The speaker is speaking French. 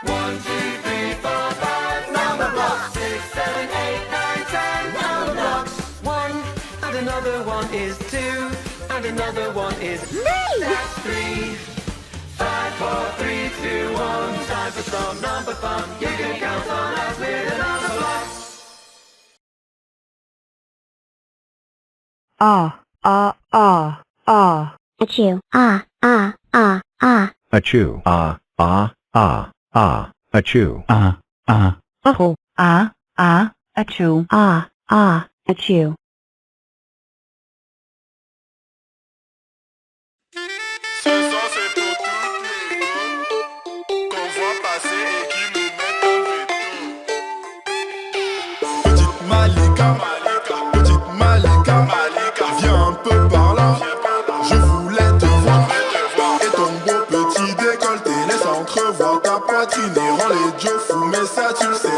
1, 2, 3, 4, 5. Number blocks. 6, 7, 8, 9, 10. Number blocks. 1, and another one is 2, and another one is me. That's 3. 5, 4, 3, 2, 1. Time for some number fun. You can count on us with the number blocks. Achoo, ah, ah, ah, ah. Achoo, ah, ah, ah, ah. Achoo, Achoo, achoo. Ce son c'est pour toutes les go qu'on voit passer et qui nous mettent en veto. Petite Malika, petite Malika, viens un peu par là. Je voulais te voir. Et ton beau petit décolleté laisse entrevoir ta poitrine et rend les dieux fous, mais ça tu le sais.